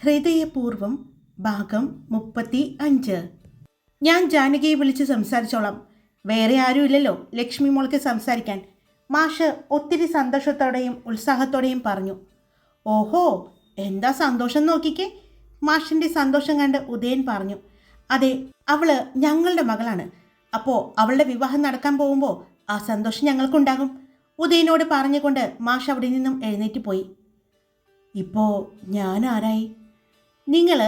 ഹൃദയപൂർവം ഭാഗം 35. ഞാൻ ജാനകിയെ വിളിച്ച് സംസാരിച്ചോളാം. വേറെ ആരുമില്ലല്ലോ ലക്ഷ്മി മോൾക്ക് സംസാരിക്കാൻ. മാഷ് ഒത്തിരി സന്തോഷത്തോടെയും ഉത്സാഹത്തോടെയും പറഞ്ഞു. ഓഹോ, എന്താ സന്തോഷം നോക്കിക്കേ. മാഷിൻ്റെ സന്തോഷം കണ്ട് ഉദയൻ പറഞ്ഞു. അതെ, അവള് ഞങ്ങളുടെ മകളാണ്. അപ്പോൾ അവളുടെ വിവാഹം നടക്കാൻ പോകുമ്പോൾ ആ സന്തോഷം ഞങ്ങൾക്കുണ്ടാകും. ഉദയനോട് പറഞ്ഞുകൊണ്ട് മാഷ് അവിടെ നിന്നും എഴുന്നേറ്റ് പോയി. ഇപ്പോൾ ഞാൻ ആരായി? നിങ്ങൾ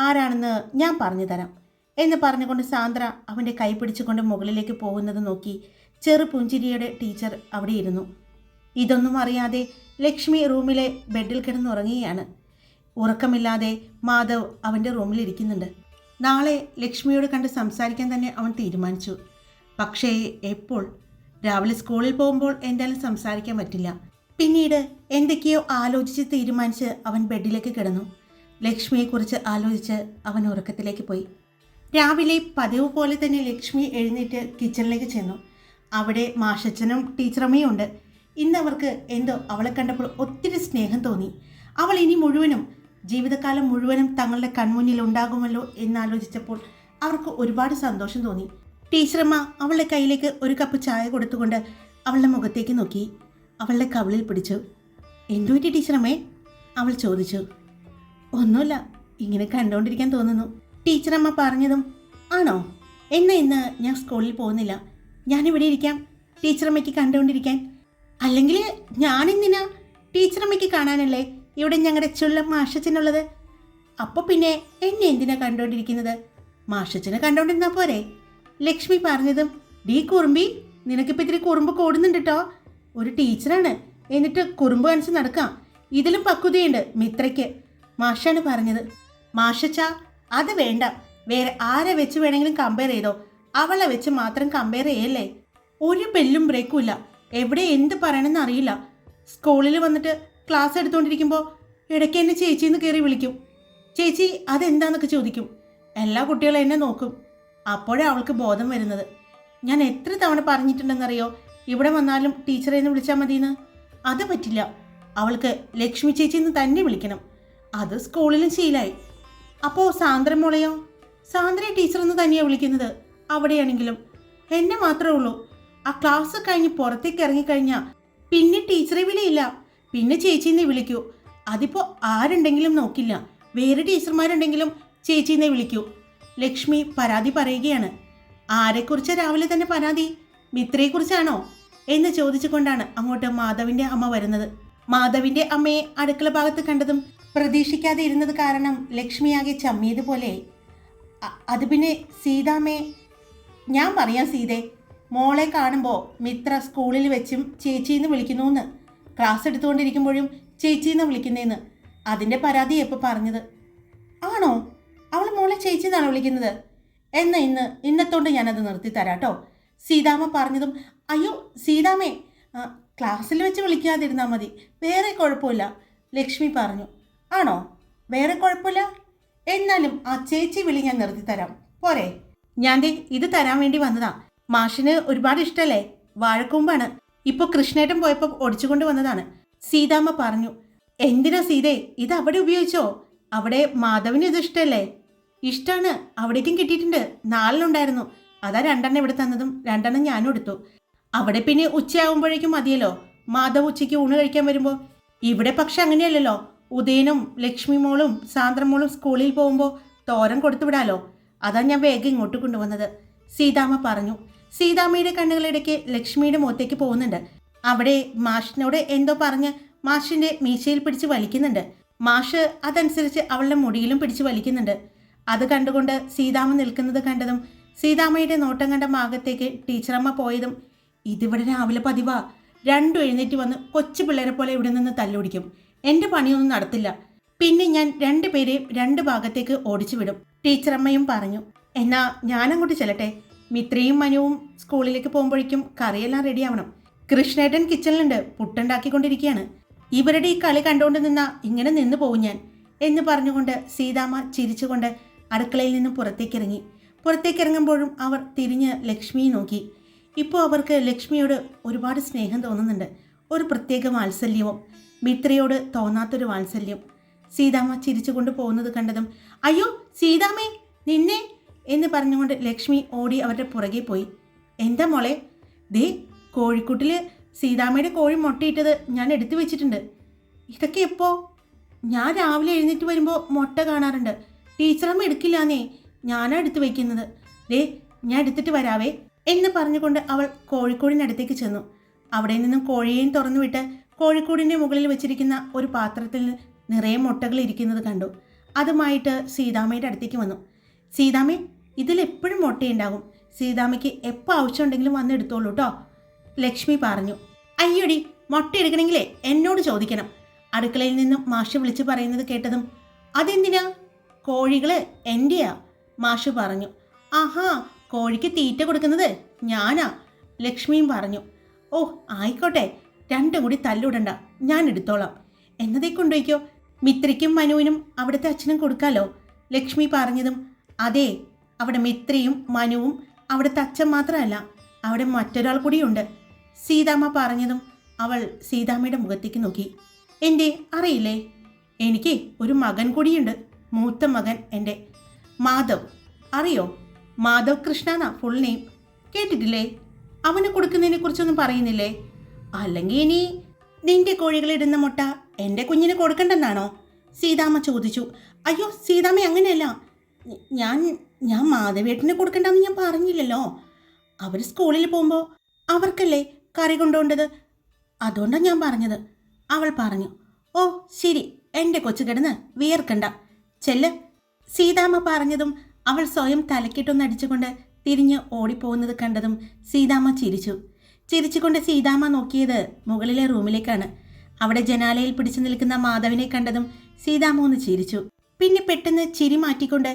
ആരാണെന്ന് ഞാൻ പറഞ്ഞു തരാം എന്ന് പറഞ്ഞുകൊണ്ട് സാന്ദ്ര അവൻ്റെ കൈ പിടിച്ചുകൊണ്ട് മുകളിലേക്ക് പോകുന്നത് നോക്കി ചെറുപുഞ്ചിരിയുടെ ടീച്ചർ അവിടെ ഇരുന്നു. ഇതൊന്നും അറിയാതെ ലക്ഷ്മി റൂമിലെ ബെഡിൽ കിടന്നുറങ്ങുകയാണ്. ഉറക്കമില്ലാതെ മാധവ് അവൻ്റെ റൂമിലിരിക്കുന്നുണ്ട്. നാളെ ലക്ഷ്മിയോട് കണ്ട് സംസാരിക്കാൻ തന്നെ അവൻ തീരുമാനിച്ചു. പക്ഷേ എപ്പോൾ? രാവിലെ സ്കൂളിൽ പോകുമ്പോൾ എന്തായാലും സംസാരിക്കാൻ പറ്റില്ല. പിന്നീട് എന്തൊക്കെയോ ആലോചിച്ച് തീരുമാനിച്ച് അവൻ ബെഡിലേക്ക് കിടന്നു. ലക്ഷ്മിയെക്കുറിച്ച് ആലോചിച്ച് അവൻ ഉറക്കത്തിലേക്ക് പോയി. രാവിലെ പതിവ് പോലെ തന്നെ ലക്ഷ്മി എഴുന്നേറ്റ് കിച്ചണിലേക്ക് ചെന്നു. അവിടെ മാഷച്ചനും ടീച്ചറമ്മയും ഉണ്ട്. ഇന്ന് അവർക്ക് എന്തോ അവളെ കണ്ടപ്പോൾ ഒത്തിരി സ്നേഹം തോന്നി. അവൾ ഇനി മുഴുവനും ജീവിതകാലം മുഴുവനും തങ്ങളുടെ കൺമുന്നിൽ ഉണ്ടാകുമല്ലോ എന്നാലോചിച്ചപ്പോൾ അവർക്ക് ഒരുപാട് സന്തോഷം തോന്നി. ടീച്ചറമ്മ അവളുടെ കയ്യിലേക്ക് ഒരു കപ്പ് ചായ കൊടുത്തുകൊണ്ട് അവളുടെ മുഖത്തേക്ക് നോക്കി. അവളുടെ കവിളിൽ പിടിച്ചു. എന്തു പറ്റി ടീച്ചറമ്മേ? അവൾ ചോദിച്ചു. ഒന്നുമില്ല, ഇങ്ങനെ കണ്ടുകൊണ്ടിരിക്കാൻ തോന്നുന്നു. ടീച്ചറമ്മ പറഞ്ഞതും ആണോ? എന്നാ ഇന്ന് ഞാൻ സ്കൂളിൽ പോകുന്നില്ല. ഞാനിവിടെ ഇരിക്കാം ടീച്ചറമ്മയ്ക്ക് കണ്ടുകൊണ്ടിരിക്കാൻ. അല്ലെങ്കിൽ ഞാനെന്തിനാ? ടീച്ചറമ്മയ്ക്ക് കാണാനല്ലേ ഇവിടെ ഞങ്ങളുടെ ചുള്ള മാഷച്ചനുള്ളത്. അപ്പോൾ പിന്നെ എന്നെ എന്തിനാ കണ്ടുകൊണ്ടിരിക്കുന്നത്? മാഷച്ചനെ കണ്ടുകൊണ്ടിരുന്നാൽ പോരെ? ലക്ഷ്മി പറഞ്ഞതും ഡീ കുറുമ്പി, നിനക്കിപ്പോൾ ഇത്തിരി കുറുമ്പ് കൂടുന്നുണ്ട് കേട്ടോ. ഒരു ടീച്ചറാണ്, എന്നിട്ട് കുറുമ്പ് കാണിച്ച് നടക്കാം. ഇതിലും പക്വതയുണ്ട് മിത്രയ്ക്ക്, മാഷാണ് പറഞ്ഞത്. മാഷച്ച അത് വേണ്ട, വേറെ ആരെ വെച്ച് വേണമെങ്കിലും കമ്പയർ ചെയ്തോ, അവളെ വെച്ച് മാത്രം കമ്പയർ ചെയ്യല്ലേ. ഒരു ബെല്ലും ബ്രേക്കും ഇല്ല, എവിടെ എന്ത് പറയണമെന്ന് അറിയില്ല. സ്കൂളിൽ വന്നിട്ട് ക്ലാസ് എടുത്തുകൊണ്ടിരിക്കുമ്പോൾ ഇടയ്ക്ക് എന്നെ ചേച്ചിന്ന് കയറി വിളിക്കും. ചേച്ചി അതെന്താന്നൊക്കെ ചോദിക്കും. എല്ലാ കുട്ടികളും എന്നെ നോക്കും. അപ്പോഴേ അവൾക്ക് ബോധം വരുന്നത്. ഞാൻ എത്ര തവണ പറഞ്ഞിട്ടുണ്ടെന്നറിയോ, ഇവിടെ വന്നാലും ടീച്ചറെ എന്ന് വിളിച്ചാൽ മതിയെന്ന്. അത് പറ്റില്ല, അവൾക്ക് ലക്ഷ്മി ചേച്ചിന്ന് തന്നെ വിളിക്കണം. അത് സ്കൂളിലും ശീലമായി. അപ്പോൾ സാന്ദ്ര മോളെയോ? സാന്ദ്രയെ ടീച്ചറെന്ന് തന്നെയാണ് വിളിക്കുന്നത്. അവിടെയാണെങ്കിലും എന്നെ മാത്രമേ ഉള്ളൂ. ആ ക്ലാസ് കഴിഞ്ഞ് പുറത്തേക്ക് ഇറങ്ങിക്കഴിഞ്ഞാൽ പിന്നെ ടീച്ചറെ വിളിയില്ല, പിന്നെ ചേച്ചിന്നേ വിളിക്കൂ. അതിപ്പോൾ ആരുണ്ടെങ്കിലും നോക്കില്ല, വേറെ ടീച്ചർമാരുണ്ടെങ്കിലും ചേച്ചിന്നേ വിളിക്കൂ. ലക്ഷ്മി പരാതി പറയുകയാണ്. ആരെക്കുറിച്ച് രാവിലെ തന്നെ പരാതി? മിത്രയെക്കുറിച്ചാണോ എന്ന് ചോദിച്ചുകൊണ്ടാണ് അങ്ങോട്ട് മാധവിൻ്റെ അമ്മ വരുന്നത്. മാധവിൻ്റെ അമ്മയെ അടുക്കള ഭാഗത്ത് കണ്ടതും പ്രതീക്ഷിക്കാതെ ഇരുന്നത് കാരണം ലക്ഷ്മിയാകെ ചമ്മിയതുപോലെ. അത് പിന്നെ സീതാമ്മേ, ഞാൻ പറയാം സീതേ, മോളെ കാണുമ്പോൾ മിത്ര സ്കൂളിൽ വെച്ചും ചേച്ചിന്ന് വിളിക്കുന്നു എന്ന്, ക്ലാസ് എടുത്തുകൊണ്ടിരിക്കുമ്പോഴും ചേച്ചിന്ന് വിളിക്കുന്നതെന്ന്. അതിൻ്റെ പരാതി എപ്പോൾ പറഞ്ഞത്? ആണോ? അവൾ മോളെ ചേച്ചിന്നാണ് വിളിക്കുന്നത്? എന്നാൽ ഇന്നത്തോണ്ട് ഞാനത് നിർത്തി തരാട്ടോ. സീതാമ്മ പറഞ്ഞതും അയ്യോ സീതാമ്മേ, ക്ലാസ്സിൽ വെച്ച് വിളിക്കാതിരുന്നാൽ മതി, വേറെ കുഴപ്പമില്ല, ലക്ഷ്മി പറഞ്ഞു. ആണോ? വേറെ കുഴപ്പമില്ല? എന്നാലും ആ ചേച്ചി വിളി ഞാൻ നിർത്തി തരാം, പോരെ? ഞാൻ ഇത് തരാൻ വേണ്ടി വന്നതാ. മാഷിന് ഒരുപാട് ഇഷ്ടമല്ലേ? വാഴക്കൂമ്പാണ്. ഇപ്പോൾ കൃഷ്ണേട്ടൻ പോയപ്പോൾ ഒടിച്ചുകൊണ്ട് വന്നതാണ്, സീതാമ്മ പറഞ്ഞു. എന്തിനാ സീതേ, ഇത് അവിടെ ഉപയോഗിച്ചോ? അവിടെ മാധവിന് ഇത് ഇഷ്ടമല്ലേ? ഇഷ്ടമാണ്, അവിടേക്കും കിട്ടിയിട്ടുണ്ട്. 4 ഉണ്ടായിരുന്നു, അതാ 2 ഇവിടെ തന്നതും 2 ഞാനും എടുത്തു. അവിടെ പിന്നെ ഉച്ചയാകുമ്പോഴേക്കും മതിയല്ലോ, മാധവ് ഉച്ചയ്ക്ക് ഊണ് കഴിക്കാൻ വരുമ്പോൾ. ഇവിടെ പക്ഷെ അങ്ങനെയല്ലല്ലോ. ഉദയനും ലക്ഷ്മി മോളും സാന്ദ്ര മോളും സ്കൂളിൽ പോകുമ്പോൾ തോരൻ കൊടുത്തു വിടാലോ, അതാ ഞാൻ വേഗം ഇങ്ങോട്ട് കൊണ്ടുവന്നത്, സീതാമ്മ പറഞ്ഞു. സീതാമ്മയുടെ കണ്ണുകളിടയ്ക്ക് ലക്ഷ്മിയുടെ മുഖത്തേക്ക് പോകുന്നുണ്ട്. അവിടെ മാഷിനോട് എന്തോ പറഞ്ഞ് മാഷിൻ്റെ മീശയിൽ പിടിച്ച് വലിക്കുന്നുണ്ട്. മാഷ് അതനുസരിച്ച് അവളുടെ മുടിയിലും പിടിച്ച് വലിക്കുന്നുണ്ട്. അത് കണ്ടുകൊണ്ട് സീതാമ്മ നിൽക്കുന്നത് കണ്ടതും സീതാമ്മയുടെ നോട്ടം കണ്ട ഭാഗത്തേക്ക് ടീച്ചറമ്മ പോയതും ഇതിവിടെ രാവിലെ പതിവാ. 2 എഴുന്നേറ്റ് വന്ന് കൊച്ചു പിള്ളേരെ പോലെ ഇവിടെ നിന്ന് തല്ലുപിടിക്കും. എൻ്റെ പണിയൊന്നും നടത്തില്ല. പിന്നെ ഞാൻ 2 പേരെയും 2 ഭാഗത്തേക്ക് ഓടിച്ചു വിടും, ടീച്ചറമ്മയും പറഞ്ഞു. എന്നാ ഞാനങ്ങോട്ട് ചെല്ലട്ടെ. മിത്രയും മനുവും സ്കൂളിലേക്ക് പോകുമ്പോഴേക്കും കറിയെല്ലാം റെഡിയാവണം. കൃഷ്ണേട്ടൻ കിച്ചണിലുണ്ട്, പുട്ടുണ്ടാക്കിക്കൊണ്ടിരിക്കുകയാണ്. ഇവരുടെ ഈ കളി കണ്ടുകൊണ്ട് നിന്നാ ഇങ്ങനെ നിന്ന് പോകും ഞാൻ എന്ന് പറഞ്ഞുകൊണ്ട് സീതാമ്മ ചിരിച്ചുകൊണ്ട് അടുക്കളയിൽ നിന്ന് പുറത്തേക്കിറങ്ങി. പുറത്തേക്കിറങ്ങുമ്പോഴും അവർ തിരിഞ്ഞ് ലക്ഷ്മിയെ നോക്കി. ഇപ്പോൾ അവർക്ക് ലക്ഷ്മിയോട് ഒരുപാട് സ്നേഹം തോന്നുന്നുണ്ട്, ഒരു പ്രത്യേക വാത്സല്യവും. മിത്രയോട് തോന്നാത്തൊരു വാത്സല്യം. സീതാമ്മ ചിരിച്ചുകൊണ്ട് പോകുന്നത് കണ്ടതും അയ്യോ സീതാമ്മേ നിന്നെ എന്ന് പറഞ്ഞുകൊണ്ട് ലക്ഷ്മി ഓടി അവരുടെ പുറകെ പോയി. എന്താ മോളെ? ദേ കോഴിക്കൂട്ടിൽ സീതാമ്മയുടെ കോഴി മുട്ടയിട്ടത് ഞാൻ എടുത്തു വെച്ചിട്ടുണ്ട്. ഇതൊക്കെ എപ്പോ? ഞാൻ രാവിലെ എഴുന്നേറ്റ് വരുമ്പോൾ മുട്ട കാണാറുണ്ട്. ടീച്ചറമ്മ എടുക്കില്ലാന്നേ, ഞാനാ എടുത്തു വയ്ക്കുന്നത്. ദേ ഞാൻ എടുത്തിട്ട് വരാവേ എന്ന് പറഞ്ഞുകൊണ്ട് അവൾ കോഴിക്കോടിനടുത്തേക്ക് ചെന്നു. അവിടെ നിന്നും കോഴിയെയും തുറന്നു വിട്ട് കോഴിക്കോടിൻ്റെ മുകളിൽ വെച്ചിരിക്കുന്ന ഒരു പാത്രത്തിൽ നിറയെ മുട്ടകൾ ഇരിക്കുന്നത് കണ്ടു. അതുമായിട്ട് സീതാമ്മയുടെ അടുത്തേക്ക് വന്നു. സീതാമ്മേ ഇതിലെപ്പോഴും മുട്ടയുണ്ടാകും, സീതാമ്മയ്ക്ക് എപ്പോൾ ആവശ്യമുണ്ടെങ്കിലും വന്ന് എടുത്തോളൂ കേട്ടോ ലക്ഷ്മി പറഞ്ഞു. അയ്യോടി മുട്ട എടുക്കണമെങ്കിലേ എന്നോട് ചോദിക്കണം. അടുക്കളയിൽ നിന്നും മാഷ് വിളിച്ച് പറയുന്നത് കേട്ടതും അതെന്തിനാ? കോഴികള് എൻ്റെയാ മാഷ് പറഞ്ഞു. ആഹാ കോഴിക്ക് തീറ്റ കൊടുക്കുന്നത് ഞാനാ ലക്ഷ്മിയും പറഞ്ഞു. ഓ ആയിക്കോട്ടെ, രണ്ടും കൂടി തല്ലുടണ്ട, ഞാൻ എടുത്തോളാം. എന്നതേ കൊണ്ടുപോയിക്കോ, മിത്രയ്ക്കും മനുവിനും അവിടുത്തെ അച്ഛനും കൊടുക്കാലോ ലക്ഷ്മി പറഞ്ഞതും അതെ അവിടെ മിത്രയും മനുവും അവിടുത്തെ അച്ഛൻ മാത്രമല്ല അവിടെ മറ്റൊരാൾ കൂടിയുണ്ട് സീതാമ്മ പറഞ്ഞതും അവൾ സീതാമ്മയുടെ മുഖത്തേക്ക് നോക്കി. എന്തേ അറിയില്ലേ? എനിക്ക് ഒരു മകൻ കൂടിയുണ്ട്, മൂത്ത മകൻ എൻ്റെ മാധവ്. അറിയോ? മാധവ് കൃഷ്ണ എന്നാ ഫുൾ നെയിം. കേട്ടിട്ടില്ലേ? അവന് കൊടുക്കുന്നതിനെ കുറിച്ചൊന്നും പറയുന്നില്ലേ? അല്ലെങ്കിൽ ഇനി നിന്റെ കോഴികളിടുന്ന മുട്ട എൻ്റെ കുഞ്ഞിന് കൊടുക്കണ്ടെന്നാണോ സീതാമ്മ ചോദിച്ചു. അയ്യോ സീതാമ്മ അങ്ങനെയല്ല, ഞാൻ മാധവേട്ടന് കൊടുക്കണ്ടെന്ന് ഞാൻ പറഞ്ഞില്ലല്ലോ. അവർ സ്കൂളിൽ പോകുമ്പോൾ അവർക്കല്ലേ കറി കൊണ്ടുപോകേണ്ടത്, അതുകൊണ്ടാണ് ഞാൻ പറഞ്ഞത് അവൾ പറഞ്ഞു. ഓ ശരി, എൻ്റെ കൊച്ചു കിടന്ന് വിയർക്കണ്ട, ചെല്ല് സീതാമ്മ പറഞ്ഞതും അവൾ സ്വയം തലക്കിട്ടൊന്നടിച്ചുകൊണ്ട് തിരിഞ്ഞ് ഓടിപ്പോകുന്നത് കണ്ടതും സീതാമ്മ ചിരിച്ചുകൊണ്ട് സീതാമ്മ നോക്കിയത് മുകളിലെ റൂമിലേക്കാണ്. അവിടെ ജനാലയിൽ പിടിച്ചു നിൽക്കുന്ന മാധവിനെ കണ്ടതും സീതാമ്മ ഒന്ന് ചിരിച്ചു. പിന്നെ പെട്ടെന്ന് ചിരി മാറ്റിക്കൊണ്ട്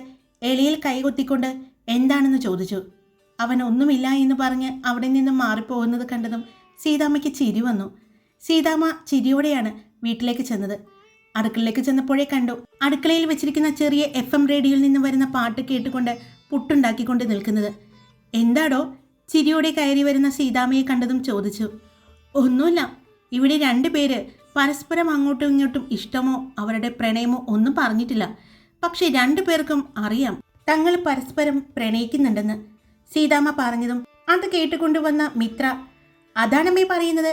എളിയിൽ കൈകൊത്തിക്കൊണ്ട് എന്താണെന്ന് ചോദിച്ചു. അവൻ ഒന്നുമില്ല എന്ന് പറഞ്ഞ് അവിടെ നിന്നും മാറിപ്പോകുന്നത് കണ്ടതും സീതാമ്മയ്ക്ക് ചിരി വന്നു. സീതാമ്മ ചിരിയോടെയാണ് വീട്ടിലേക്ക് ചെന്നത്. അടുക്കളയിലേക്ക് ചെന്നപ്പോഴേ കണ്ടു അടുക്കളയിൽ വെച്ചിരിക്കുന്ന ചെറിയ FM റേഡിയോയിൽ നിന്ന് വരുന്ന പാട്ട് കേട്ടുകൊണ്ട് പുട്ടുണ്ടാക്കിക്കൊണ്ട് നിൽക്കുന്നത്. എന്താടോ ചിരിയോടെ കയറി വരുന്ന സീതാമ്മയെ കണ്ടതും ചോദിച്ചു. ഒന്നുമില്ല, ഇവിടെ 2 പേര് പരസ്പരം അങ്ങോട്ടും ഇങ്ങോട്ടും ഇഷ്ടമോ അവരുടെ പ്രണയമോ ഒന്നും പറഞ്ഞിട്ടില്ല. പക്ഷെ 2 പേർക്കും അറിയാം തങ്ങൾ പരസ്പരം പ്രണയിക്കുന്നുണ്ടെന്ന് സീതാമ്മ പറഞ്ഞതും അത് കേട്ടുകൊണ്ടുവന്ന മിത്ര അതാണമ്മേ പറയുന്നത്,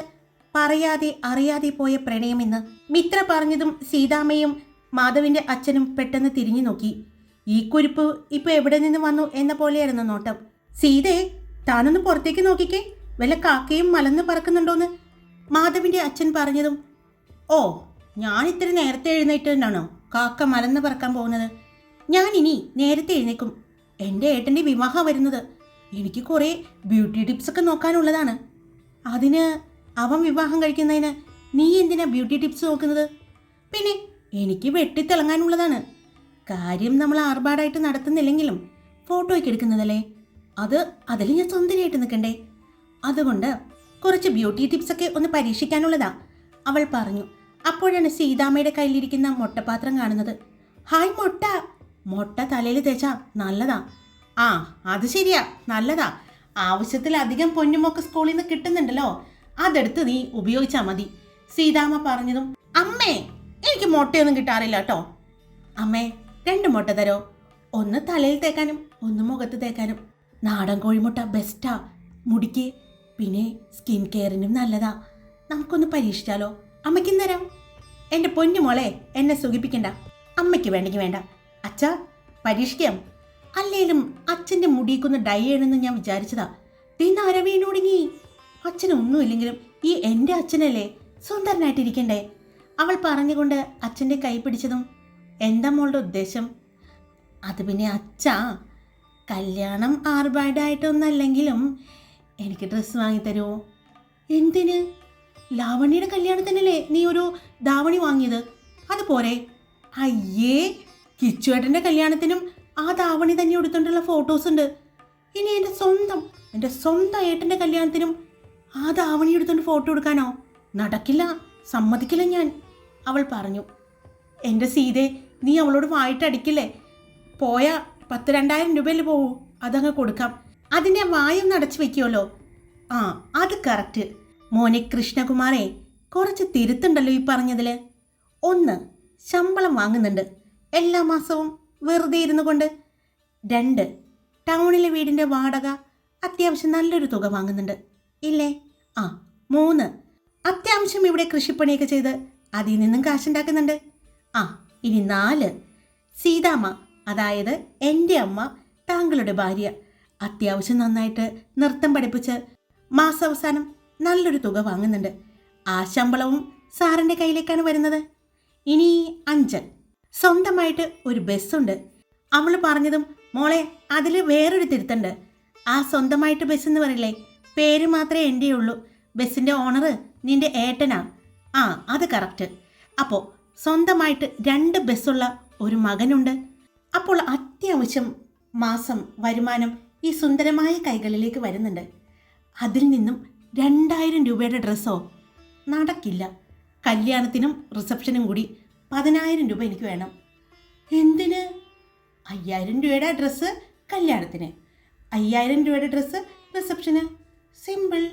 പറയാതെ അറിയാതെ പോയ പ്രണയമെന്ന് മിത്ര പറഞ്ഞതും സീതാമ്മയും മാധവിൻ്റെ അച്ഛനും പെട്ടെന്ന് തിരിഞ്ഞു നോക്കി. ഈ കുരിപ്പ് ഇപ്പോൾ എവിടെ നിന്ന് വന്നു എന്ന പോലെയായിരുന്നു നോട്ടം. സീതേ താനൊന്ന് പുറത്തേക്ക് നോക്കിക്കേ, വല്ല കാക്കയും മലന്ന് പറക്കുന്നുണ്ടോന്ന് മാധവിൻ്റെ അച്ഛൻ പറഞ്ഞതും ഓ ഞാൻ ഇത്തിരി നേരത്തെ എഴുന്നേറ്റാണോ കാക്ക മലന്ന് പറക്കാൻ പോകുന്നത്? ഞാനിനി നേരത്തെ എഴുന്നേക്കും, എൻ്റെ ഏട്ടൻ്റെ വിവാഹം വരുന്നത്, എനിക്ക് കുറേ ബ്യൂട്ടി ടിപ്സൊക്കെ നോക്കാനുള്ളതാണ്. അതിന് അവൻ വിവാഹം കഴിക്കുന്നതിന് നീ എന്തിനാ ബ്യൂട്ടി ടിപ്സ് നോക്കുന്നത്? പിന്നെ എനിക്ക് വെട്ടിത്തിളങ്ങാനുള്ളതാണ്. കാര്യം നമ്മൾ ആർഭാടായിട്ട് നടത്തുന്നില്ലെങ്കിലും ഫോട്ടോയ്ക്ക് എടുക്കുന്നതല്ലേ, അതിൽ ഞാൻ സുന്ദരിയായിട്ട് നിൽക്കണ്ടേ, അതുകൊണ്ട് കുറച്ച് ബ്യൂട്ടി ടിപ്സൊക്കെ ഒന്ന് പരീക്ഷിക്കാനുള്ളതാ അവൾ പറഞ്ഞു. അപ്പോഴാണ് സീതാമ്മയുടെ കയ്യിലിരിക്കുന്ന മുട്ടപാത്രം കാണുന്നത്. ഹായ് മുട്ട തലയിൽ തേച്ചാ നല്ലതാ. ആ അത് ശരിയാ, നല്ലതാ. ആവശ്യത്തിലധികം പൊന്നുമൊക്കെ സ്കൂളിൽ നിന്ന് കിട്ടുന്നുണ്ടല്ലോ, അതെടുത്ത് നീ ഉപയോഗിച്ചാൽ മതി സീതാമ്മ പറഞ്ഞതും അമ്മേ എനിക്ക് മുട്ടയൊന്നും കിട്ടാറില്ല കേട്ടോ. അമ്മേ 2 മുട്ട തരോ, ഒന്ന് തലയിൽ തേക്കാനും ഒന്ന് മുഖത്ത് തേക്കാനും. നാടൻ കോഴിമുട്ട ബെസ്റ്റാ മുടിക്ക്, പിന്നെ സ്കിൻ കെയറിനും നല്ലതാ. നമുക്കൊന്ന് പരീക്ഷിച്ചാലോ? അമ്മയ്ക്കും തരാം. എൻ്റെ പൊന്നു മോളെ എന്നെ സുഖിപ്പിക്കണ്ട, അമ്മയ്ക്ക് വേണ്ടെങ്കിൽ വേണ്ട, അച്ഛാ പരീക്ഷിക്കാം. അല്ലേലും അച്ഛൻ്റെ മുടിക്കൊന്ന് ഡൈ ചെയ്യണമെന്ന് ഞാൻ വിചാരിച്ചതാ. തിന്നരവീനോടുങ്ങി അച്ഛനൊന്നുമില്ലെങ്കിലും ഈ എൻ്റെ അച്ഛനല്ലേ സുന്ദരനായിട്ടിരിക്കണ്ടേ അവൾ പറഞ്ഞുകൊണ്ട് അച്ഛൻ്റെ കൈ പിടിച്ചതും എന്താ മോളുടെ ഉദ്ദേശം? അത് പിന്നെ അച്ഛാ, കല്യാണം ആർഭാടായിട്ടൊന്നല്ലെങ്കിലും എനിക്ക് ഡ്രസ്സ് വാങ്ങിത്തരുമോ? എന്തിന്? ലാവണ്യയുടെ കല്യാണത്തിനല്ലേ നീ ഒരു ധാവണി വാങ്ങിയത്, അതുപോരെ? അയ്യേ കിച്ചുവേട്ടൻ്റെ കല്യാണത്തിനും ആ ധാവണി തന്നെ എടുത്തുകൊണ്ടുള്ള ഫോട്ടോസ് ഉണ്ട്. ഇനി എൻ്റെ സ്വന്തം ഏട്ടൻ്റെ കല്യാണത്തിനും ആ ധാവണി എടുത്തുകൊണ്ട് ഫോട്ടോ എടുക്കാനോ? നടക്കില്ല, സമ്മതിക്കില്ല ഞാൻ അവൾ പറഞ്ഞു. എൻ്റെ സീതേ നീ അവളോട് വായിട്ടടിക്കില്ലേ, പോയ 10,000-2,000 രൂപയിൽ പോവൂ, അതങ്ങ് കൊടുക്കാം. അതിൻ്റെ വായൊന്ന് അടച്ചു വെക്കുമല്ലോ. ആ അത് കറക്റ്റ്. മോനെ കൃഷ്ണകുമാറേ കുറച്ച് തിരുത്തുണ്ടല്ലോ ഈ പറഞ്ഞതിൽ. 1 ശമ്പളം വാങ്ങുന്നുണ്ട് എല്ലാ മാസവും വെറുതെ ഇരുന്നു കൊണ്ട്. 2 ടൗണിലെ വീടിൻ്റെ വാടക അത്യാവശ്യം നല്ലൊരു തുക വാങ്ങുന്നുണ്ട് ഇല്ലേ? 3 അത്യാവശ്യം ഇവിടെ കൃഷിപ്പണിയൊക്കെ ചെയ്ത് അതിൽ നിന്നും കാശുണ്ടാക്കുന്നുണ്ട്. ഇനി 4 സീതാമ്മ, അതായത് എൻ്റെ അമ്മ, താങ്കളുടെ ഭാര്യ, അത്യാവശ്യം നന്നായിട്ട് നൃത്തം പഠിപ്പിച്ച് മാസാവസാനം നല്ലൊരു തുക വാങ്ങുന്നുണ്ട്. ആ ശമ്പളവും സാറിൻ്റെ കയ്യിലേക്കാണ് വരുന്നത്. ഇനി 5 സ്വന്തമായിട്ട് ഒരു ബസ്സുണ്ട്. അവൾ പറഞ്ഞതും മോളെ അതിൽ വേറൊരു തിരുത്തുണ്ട്. ആ സ്വന്തമായിട്ട് ബസ് എന്ന് പറയില്ലേ, പേര് മാത്രമേ എൻ്റെ ഉള്ളൂ. ബസ്സിൻ്റെ ഓണർ നിൻ്റെ ഏട്ടനാ. അത് കറക്റ്റ്. അപ്പോൾ സ്വന്തമായിട്ട് 2 ബസ്സുള്ള ഒരു മകനുണ്ട്. അപ്പോൾ അത്യാവശ്യം മാസം വരുമാനം ഈ സുന്ദരമായ കൈകളിലേക്ക് വരുന്നുണ്ട്. അതിൽ നിന്നും 2000 രൂപയുടെ ഡ്രസ്സോ? നടക്കില്ല. കല്യാണത്തിനും റിസപ്ഷനും കൂടി 10000 രൂപ എനിക്ക് വേണം. എന്തിന്? 5000 രൂപയുടെ ഡ്രസ്സ് കല്യാണത്തിന്, 5000 രൂപയുടെ ഡ്രസ്സ് റിസപ്ഷന്. സിമ്പിൾ.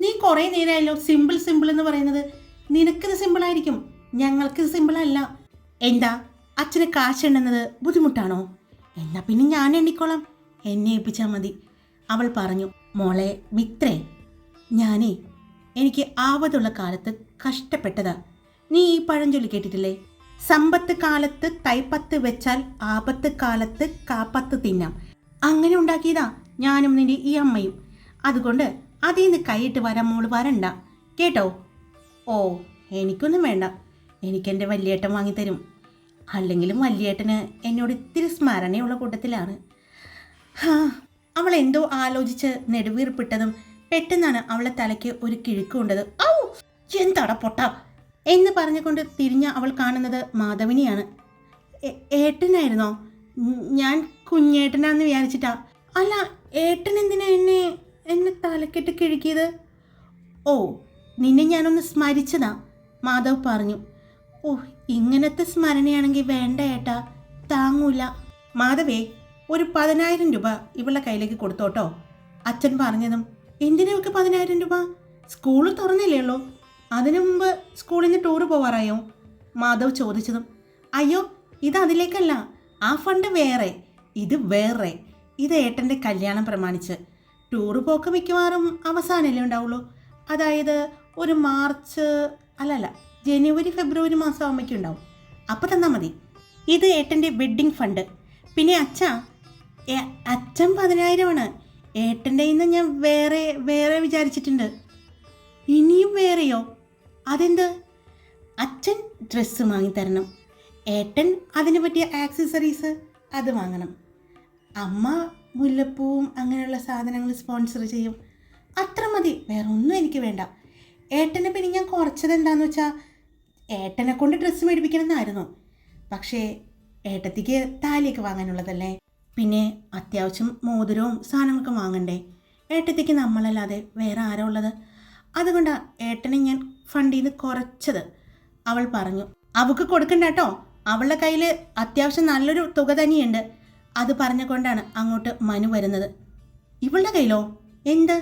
നീ കുറേ നേരമായല്ലോ സിമ്പിൾ സിമ്പിൾ എന്ന് പറയുന്നത്. നിനക്കിത് സിമ്പിളായിരിക്കും, ഞങ്ങൾക്കിത് സിമ്പിളല്ല. എന്താ അച്ഛന് കാശുണ്ടെന്നത് ബുദ്ധിമുട്ടാണോ? എന്നാൽ പിന്നെ ഞാൻ എണ്ണിക്കോളാം, എന്നെ ഏൽപ്പിച്ചാൽ മതി. അവൾ പറഞ്ഞു. മോളെ മിത്രേ, എനിക്ക് ആവതുള്ള കാലത്ത് കഷ്ടപ്പെട്ടതാ. നീ ഈ പഴഞ്ചൊല്ലി കേട്ടിട്ടില്ലേ? സമ്പത്ത് കാലത്ത് തൈപ്പത്ത് വെച്ചാൽ ആപത്ത് കാലത്ത് കാപ്പത്ത് തിന്നാം. അങ്ങനെ ഉണ്ടാക്കിയതാ ഞാനും നിന്റെ ഈ അമ്മയും. അതുകൊണ്ട് അതിൽ നിന്ന് കൈയിട്ട് വരാൻ മോള് വരണ്ട കേട്ടോ. എനിക്കൊന്നും വേണ്ട, എനിക്കെൻ്റെ വലിയേട്ടൻ വാങ്ങിത്തരും. അല്ലെങ്കിലും വലിയേട്ടന് എന്നോട് ഇത്തിരി സ്മരണയുള്ള കൂട്ടത്തിലാണ്. അവൾ എന്തോ ആലോചിച്ച് നെടുവീർപ്പിട്ടതും പെട്ടെന്നാണ് അവളെ തലയ്ക്ക് ഒരു കിഴുക്ക് കൊണ്ടത്. എന്താടാ പൊട്ട എന്ന് പറഞ്ഞുകൊണ്ട് തിരിഞ്ഞ അവൾ കാണുന്നത് മാധവിനെയാണ്. ഏട്ടനായിരുന്നോ? ഞാൻ കുഞ്ഞേട്ടനാന്ന് വിചാരിച്ചിട്ടാ. അല്ല, ഏട്ടൻ എന്തിനാ എന്നെ തലക്കെട്ട് കിഴുക്കിയത്? നിന്നെ ഞാനൊന്ന് സ്മരിച്ചതാ, മാധവ് പറഞ്ഞു. ഇങ്ങനത്തെ സ്മരണയാണെങ്കിൽ വേണ്ട ഏട്ടാ, താങ്ങൂല. മാധവേ, ഒരു 10000 രൂപ ഇവളുടെ കയ്യിലേക്ക് കൊടുത്തോട്ടോ, അച്ഛൻ പറഞ്ഞതും. എന്തിനാ ഇവൾക്ക് 10000 രൂപ? സ്കൂൾ തുറന്നില്ലേ ഉള്ളൂ, അതിനു മുമ്പ് സ്കൂളിൽ നിന്ന് ടൂറ് പോവാറായോ? മാധവ് ചോദിച്ചതും. അയ്യോ, ഇത് അതിലേക്കല്ല, ആ ഫണ്ട് വേറെ, ഇത് വേറെ. ഇത് ഏട്ടൻ്റെ കല്യാണം പ്രമാണിച്ച്. ടൂറ് പോക്ക് മിക്കവാറും അവസാനമല്ലേ ഉണ്ടാവുള്ളൂ, അതായത് ഒരു മാർച്ച് ജനുവരി ഫെബ്രുവരി മാസം ആകുമ്പോഴേക്കും ഉണ്ടാവും. അപ്പോൾ തന്നാൽ മതി. ഇത് ഏട്ടൻ്റെ വെഡ്ഡിങ് ഫണ്ട്. പിന്നെ അച്ഛൻ 10000 ഏട്ടൻ്റെ ഇന്ന് ഞാൻ വേറെ വിചാരിച്ചിട്ടുണ്ട്. ഇനിയും വേറെയോ? അതെന്ത്? അച്ഛൻ ഡ്രസ്സ് വാങ്ങിത്തരണം, ഏട്ടൻ അതിന് പറ്റിയ ആക്സസറീസ് അത് വാങ്ങണം, അമ്മ മുല്ലപ്പൂവും അങ്ങനെയുള്ള സാധനങ്ങൾ സ്പോൺസർ ചെയ്യും. അത്ര മതി, വേറെ ഒന്നും എനിക്ക് വേണ്ട. ഏട്ടനെ പിന്നെ ഞാൻ കുറച്ചത് എന്താണെന്ന് വെച്ചാൽ ഏട്ടനെ കൊണ്ട് ഡ്രസ്സ് മേടിപ്പിക്കണമെന്നായിരുന്നു. പക്ഷേ ഏട്ടത്തിക്ക് താലിയൊക്കെ വാങ്ങാനുള്ളതല്ലേ, പിന്നെ അത്യാവശ്യം മോതിരവും സാധനങ്ങളൊക്കെ വാങ്ങണ്ടേ. ഏട്ടത്തിക്ക് നമ്മളല്ലാതെ വേറെ ആരോ ഉള്ളത്. അതുകൊണ്ടാണ് ഏട്ടനെ ഞാൻ ഫണ്ടിൽ നിന്ന് കുറച്ചത്, അവൾ പറഞ്ഞു. അവൾക്ക് കൊടുക്കണ്ട കേട്ടോ, അവളുടെ കയ്യിൽ അത്യാവശ്യം നല്ലൊരു തുക തന്നെയുണ്ട്. അത് പറഞ്ഞുകൊണ്ടാണ് അങ്ങോട്ട് മനു വരുന്നത്. ഇവളുടെ കയ്യിലോ? എന്ത്?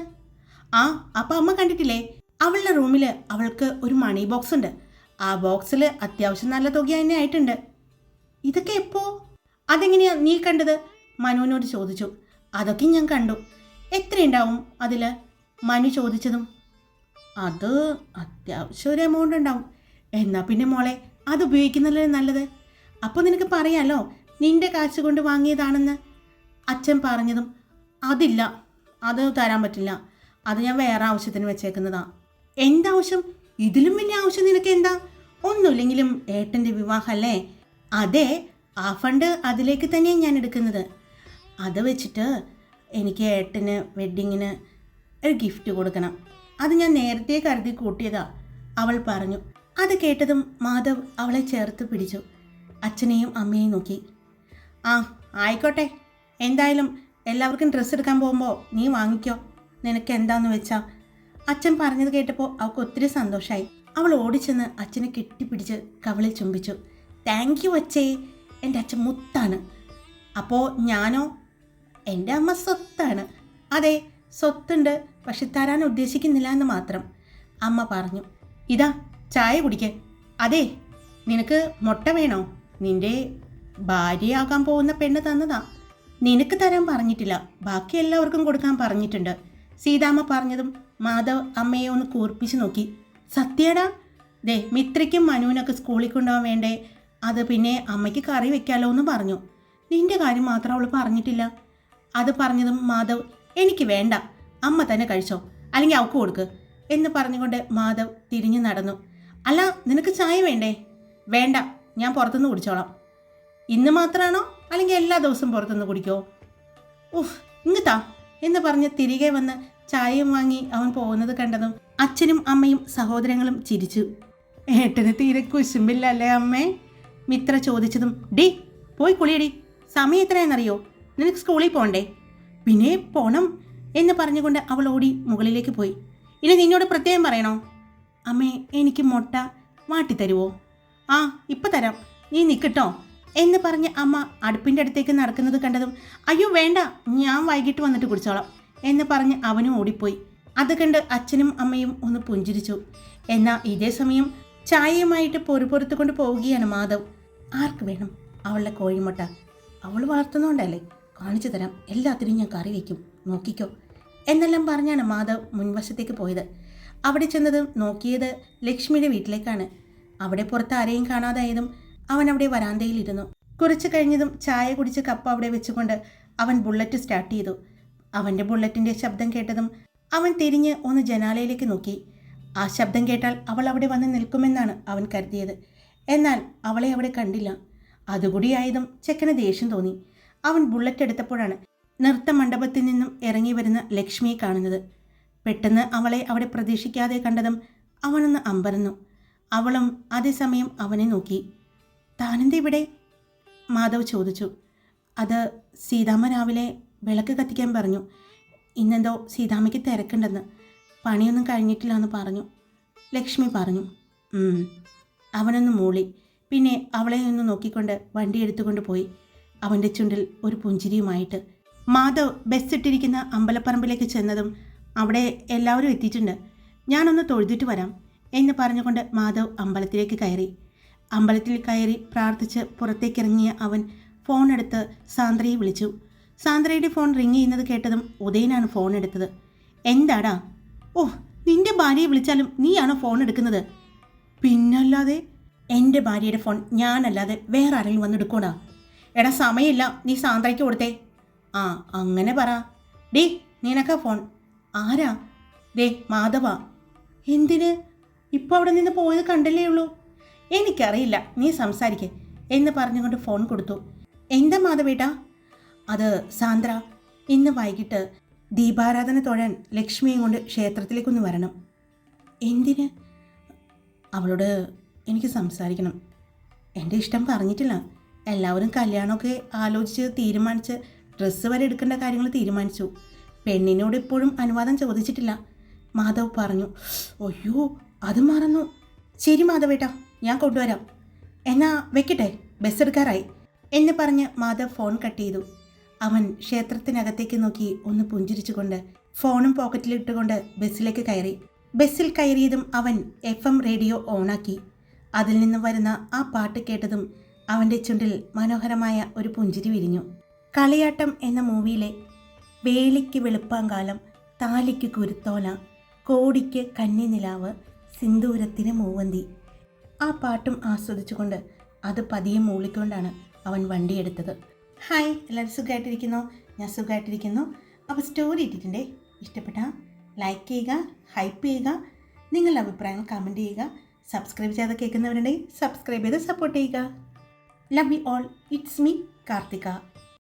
അപ്പം അമ്മ കണ്ടിട്ടില്ലേ, അവളുടെ റൂമിൽ അവൾക്ക് ഒരു മണി ബോക്സ് ഉണ്ട്. ആ ബോക്സിൽ അത്യാവശ്യം നല്ല തുക തന്നെ ആയിട്ടുണ്ട്. ഇതൊക്കെ എപ്പോ? അതെങ്ങനെയാ നീ കണ്ടത്? മനുവിനോട് ചോദിച്ചു. അതൊക്കെ ഞാൻ കണ്ടു. എത്രയുണ്ടാവും അതിൽ? മനു ചോദിച്ചതും. അത് അത്യാവശ്യം ഒരു എമൗണ്ട് ഉണ്ടാവും. എന്നാൽ പിന്നെ മോളെ അത് ഉപയോഗിക്കുന്നതല്ലേ നല്ലത്. അപ്പോൾ നിനക്ക് പറയാലോ നിന്റെ കാശ് കൊണ്ട് വാങ്ങിയതാണെന്ന്. അച്ഛൻ പറഞ്ഞതും. അതില്ല, അത് തരാൻ പറ്റില്ല, അത് ഞാൻ വേറെ ആവശ്യത്തിന് വെച്ചേക്കുന്നതാ. എന്താവശ്യം? ഇതിലും വലിയ ആവശ്യം നിനക്ക് എന്താ? ഒന്നുമില്ലെങ്കിലും ഏട്ടൻ്റെ വിവാഹമല്ലേ? അതെ, ആ ഫണ്ട് അതിലേക്ക് തന്നെയാണ് ഞാൻ എടുക്കുന്നത്. അത് വെച്ചിട്ട് എനിക്ക് ഏട്ടന് വെഡ്ഡിങ്ങിന് ഒരു ഗിഫ്റ്റ് കൊടുക്കണം. അത് ഞാൻ നേരത്തെ കരുതി കൂട്ടിയതാ, അവൾ പറഞ്ഞു. അത് കേട്ടതും മാധവ് അവളെ ചേർത്ത് പിടിച്ചു. അച്ഛനെയും അമ്മയെയും നോക്കി. ആയിക്കോട്ടെ, എന്തായാലും എല്ലാവർക്കും ഡ്രസ്സ് എടുക്കാൻ പോകുമ്പോൾ നീ വാങ്ങിക്കോ, നിനക്ക് എന്താന്ന് വെച്ചാൽ. അച്ഛൻ പറഞ്ഞത് കേട്ടപ്പോൾ അവൾക്ക് ഒത്തിരി സന്തോഷമായി. അവൾ ഓടിച്ചെന്ന് അച്ഛനെ കെട്ടിപ്പിടിച്ച് കവളിൽ ചുംബിച്ചു. താങ്ക് യു അച്ഛേ, എൻ്റെ അച്ഛൻ മുത്താണ്. അപ്പോൾ ഞാനോ? എൻ്റെ അമ്മ സ്വത്താണ്. അതെ, സ്വത്തുണ്ട്, പക്ഷെ തരാൻ ഉദ്ദേശിക്കുന്നില്ല എന്ന് മാത്രം, അമ്മ പറഞ്ഞു. ഇതാ ചായ കുടിക്ക്. അതെ, നിനക്ക് മുട്ട വേണോ? നിന്റെ ഭാര്യയാകാൻ പോകുന്ന പെണ്ണ് തന്നതാ. നിനക്ക് തരാൻ പറഞ്ഞിട്ടില്ല, ബാക്കി എല്ലാവർക്കും കൊടുക്കാൻ പറഞ്ഞിട്ടുണ്ട്. സീതാമ്മ പറഞ്ഞതും മാധവ് അമ്മയെ ഒന്ന് കൂർപ്പിച്ച് നോക്കി. സത്യടാ, ദേ മിത്രയ്ക്കും മനുവിനൊക്കെ സ്കൂളിൽ കൊണ്ടുപോകാൻ വേണ്ടേ, അത് പിന്നെ അമ്മയ്ക്ക് കറി വെക്കാലോ എന്ന് പറഞ്ഞു. നിന്റെ കാര്യം മാത്രം അവൾ പറഞ്ഞിട്ടില്ല. അത് പറഞ്ഞതും മാധവ്, എനിക്ക് വേണ്ട, അമ്മ തന്നെ കഴിച്ചോ, അല്ലെങ്കിൽ അവൾക്ക് കൊടുക്ക് എന്ന് പറഞ്ഞുകൊണ്ട് മാധവ് തിരിഞ്ഞു നടന്നു. അല്ല, നിനക്ക് ചായ വേണ്ടേ? വേണ്ട, ഞാൻ പുറത്തുനിന്ന് കുടിച്ചോളാം. ഇന്ന് മാത്രമാണോ അല്ലെങ്കിൽ എല്ലാ ദിവസവും പുറത്തുനിന്ന് കുടിക്കോ? ഉഫ്, ഇങ്ങത്താ എന്ന് പറഞ്ഞ് തിരികെ വന്ന് ചായയും വാങ്ങി അവൻ പോകുന്നത് കണ്ടതും അച്ഛനും അമ്മയും സഹോദരങ്ങളും ചിരിച്ചു. ഏട്ടന് തീരെ കുശുമ്പില്ല അല്ലേ അമ്മേ? മിത്ര ചോദിച്ചതും, ഡി പോയി കുളിയടി, സമയം എത്രയാണെന്നറിയോ? നിനക്ക് സ്കൂളിൽ പോകണ്ടേ? പിന്നെ പോണം എന്ന് പറഞ്ഞുകൊണ്ട് അവൾ ഓടി മുകളിലേക്ക് പോയി. ഇനി നിന്നോട് പ്രത്യേകം പറയണോ? അമ്മേ, എനിക്ക് മുട്ട വാട്ടിത്തരുവോ? ആ, ഇപ്പം തരാം, നീ നിൽക്കട്ടോ എന്ന് പറഞ്ഞ് അമ്മ അടുപ്പിൻ്റെ അടുത്തേക്ക് നടക്കുന്നത് കണ്ടതും, അയ്യോ വേണ്ട, ഞാൻ വൈകിട്ട് വന്നിട്ട് കുടിച്ചോളാം എന്ന് പറഞ്ഞ് അവനും ഓടിപ്പോയി. അത് കണ്ട് അച്ഛനും അമ്മയും ഒന്ന് പുഞ്ചിരിച്ചു. എന്നാൽ ഇതേ സമയം ചായയുമായിട്ട് പൊറുപുറത്ത് കൊണ്ട് പോവുകയാണ് മാധവ്. ആർക്ക് വേണം അവളുടെ കോഴിമുട്ട? അവൾ വളർത്തുന്നോണ്ടല്ലേ, കാണിച്ചു തരാം, എല്ലാത്തിനും ഞാൻ കറി വയ്ക്കും, നോക്കിക്കോ എന്നെല്ലാം പറഞ്ഞാണ് മാധവ് മുൻവശത്തേക്ക് പോയത്. അവിടെ ചെന്നതും നോക്കിയത് ലക്ഷ്മിയുടെ വീട്ടിലേക്കാണ്. അവിടെ പുറത്ത് ആരെയും കാണാതായതും അവൻ അവിടെ വരാന്തയിലിരുന്നു. കുറച്ച് കഴിഞ്ഞതും ചായ കുടിച്ച് കപ്പ് അവിടെ വെച്ചുകൊണ്ട് അവൻ ബുള്ളറ്റ് സ്റ്റാർട്ട് ചെയ്തു. അവൻ്റെ ബുള്ളറ്റിൻ്റെ ശബ്ദം കേട്ടതും അവൻ തിരിഞ്ഞ് ഒന്ന് ജനാലയിലേക്ക് നോക്കി. ആ ശബ്ദം കേട്ടാൽ അവൾ അവിടെ വന്ന് നിൽക്കുമെന്നാണ് അവൻ കരുതിയത്. എന്നാൽ അവളെ അവിടെ കണ്ടില്ല. അതുകൂടിയായതും ചെക്കന് ദേഷ്യം തോന്നി. അവൻ ബുള്ളറ്റ് എടുത്തപ്പോഴാണ് നൃത്ത മണ്ഡപത്തിൽ നിന്നും ഇറങ്ങി വരുന്ന ലക്ഷ്മിയെ കാണുന്നത്. പെട്ടെന്ന് അവളെ അവിടെ പ്രതീക്ഷിക്കാതെ കണ്ടതും അവനൊന്ന് അമ്പരന്നു. അവളും അതേസമയം അവനെ നോക്കി. താനെന്താ ഇവിടെ? മാധവ് ചോദിച്ചു. അത് സീതാമ്മ രാവിലെ വിളക്ക് കത്തിക്കാൻ പറഞ്ഞു. ഇന്നെന്തോ സീതാമ്മയ്ക്ക് തിരക്കുണ്ടെന്ന്, പണിയൊന്നും കഴിഞ്ഞിട്ടില്ല എന്ന് പറഞ്ഞു, ലക്ഷ്മി പറഞ്ഞു. അവനൊന്ന് മൂളി. പിന്നെ അവളെ ഒന്ന് നോക്കിക്കൊണ്ട് വണ്ടി എടുത്തുകൊണ്ട് പോയി, അവൻ്റെ ചുണ്ടിൽ ഒരു പുഞ്ചിരിയുമായിട്ട്. മാധവ് ബസ് ഇട്ടിരിക്കുന്ന അമ്പലപ്പറമ്പിലേക്ക് ചെന്നതും അവിടെ എല്ലാവരും എത്തിയിട്ടുണ്ട്, ഞാനൊന്ന് തൊഴുതിട്ട് വരാം എന്ന് പറഞ്ഞുകൊണ്ട് മാധവ് അമ്പലത്തിലേക്ക് കയറി. അമ്പലത്തിൽ കയറി പ്രാർത്ഥിച്ച് പുറത്തേക്കിറങ്ങിയ അവൻ ഫോൺ എടുത്ത് സാന്ദ്രയെ വിളിച്ചു. സാന്ദ്രയുടെ ഫോൺ റിങ് ചെയ്യുന്നത് കേട്ടതും ഉദയനാണ് ഫോൺ എടുത്തത്. എന്താടാ? ഓ, നിന്റെ ഭാര്യയെ വിളിച്ചാലും നീയാണോ ഫോൺ എടുക്കുന്നത്? പിന്നല്ലാതെ, എൻ്റെ ഭാര്യയുടെ ഫോൺ ഞാനല്ലാതെ വേറെ ആരെങ്കിലും വന്നെടുക്കോടാ? എടാ സമയമില്ല, നീ സാന്ദ്രയ്ക്ക് കൊടുത്തേ. ആ, അങ്ങനെ പറ. ഡേ, നിനക്കാ ഫോൺ. ആരാ? ദേ മാധവ. എന്തിന്? ഇപ്പോൾ അവിടെ നിന്ന് പോയത് കണ്ടല്ലേ ഉള്ളൂ. എനിക്കറിയില്ല, നീ സംസാരിക്കേ എന്ന് പറഞ്ഞുകൊണ്ട് ഫോൺ കൊടുത്തു. എന്താ മാധവേട്ടാ? അത് സാന്ദ്ര, ഇന്ന് വൈകിട്ട് ദീപാരാധന തൊഴാൻ ലക്ഷ്മിയും കൊണ്ട് ക്ഷേത്രത്തിലേക്കൊന്ന് വരണം. എന്തിന്? അവളോട് എനിക്ക് സംസാരിക്കണം. എൻ്റെ ഇഷ്ടം പറഞ്ഞിട്ടില്ല. എല്ലാവരും കല്യാണമൊക്കെ ആലോചിച്ച് തീരുമാനിച്ച് ഡ്രസ്സ് വരെ എടുക്കേണ്ട കാര്യങ്ങൾ തീരുമാനിച്ചു. പെണ്ണിനോട് ഇപ്പോഴും അനുവാദം ചോദിച്ചിട്ടില്ല, മാധവ് പറഞ്ഞു. അയ്യോ, അത് മറന്നു. ശരി മാധവേട്ടാ, ഞാൻ കൊണ്ടുവരാം. എന്നാ വെക്കട്ടെ, ബസ് എടുക്കാറായി എന്ന് പറഞ്ഞ് മാധവ് ഫോൺ കട്ട് ചെയ്തു. അവൻ ക്ഷേത്രത്തിനകത്തേക്ക് നോക്കി ഒന്ന് പുഞ്ചിരിച്ചുകൊണ്ട് ഫോണും പോക്കറ്റിലിട്ടുകൊണ്ട് ബസ്സിലേക്ക് കയറി. ബസ്സിൽ കയറിയതും അവൻ FM റേഡിയോ ഓണാക്കി. അതിൽ നിന്ന് വരുന്ന ആ പാട്ട് കേട്ടതും അവൻ്റെ ചുണ്ടിൽ മനോഹരമായ ഒരു പുഞ്ചിരി വിരിഞ്ഞു. കളിയാട്ടം എന്ന മൂവിയിലെ വേലിക്ക് വെളുപ്പാങ്കാലം, താലിക്ക് കുരുത്തോല, കോടിക്ക് കന്നിനിലാവ്, സിന്ദൂരത്തിന് മൂവന്തി. ആ പാട്ടും ആസ്വദിച്ചുകൊണ്ട് അത് പതിയെ മൂളിക്കൊണ്ടാണ് അവൻ വണ്ടിയെടുത്തത്. ഹായ്, എല്ലാവരും സുഖമായിട്ടിരിക്കുന്നു? ഞാൻ സുഖമായിട്ടിരിക്കുന്നു. അപ്പോൾ സ്റ്റോറി ഇട്ടിട്ടുണ്ടേ, ഇഷ്ടപ്പെട്ടാൽ ലൈക്ക് ചെയ്യുക, ഹൈപ്പ് ചെയ്യുക, നിങ്ങളുടെ അഭിപ്രായങ്ങൾ കമൻറ്റ് ചെയ്യുക. സബ്സ്ക്രൈബ് ചെയ്ത് കേൾക്കുന്നവരുണ്ടെങ്കിൽ സബ്സ്ക്രൈബ് ചെയ്ത് സപ്പോർട്ട് ചെയ്യുക. Love you all. It's me Karthika.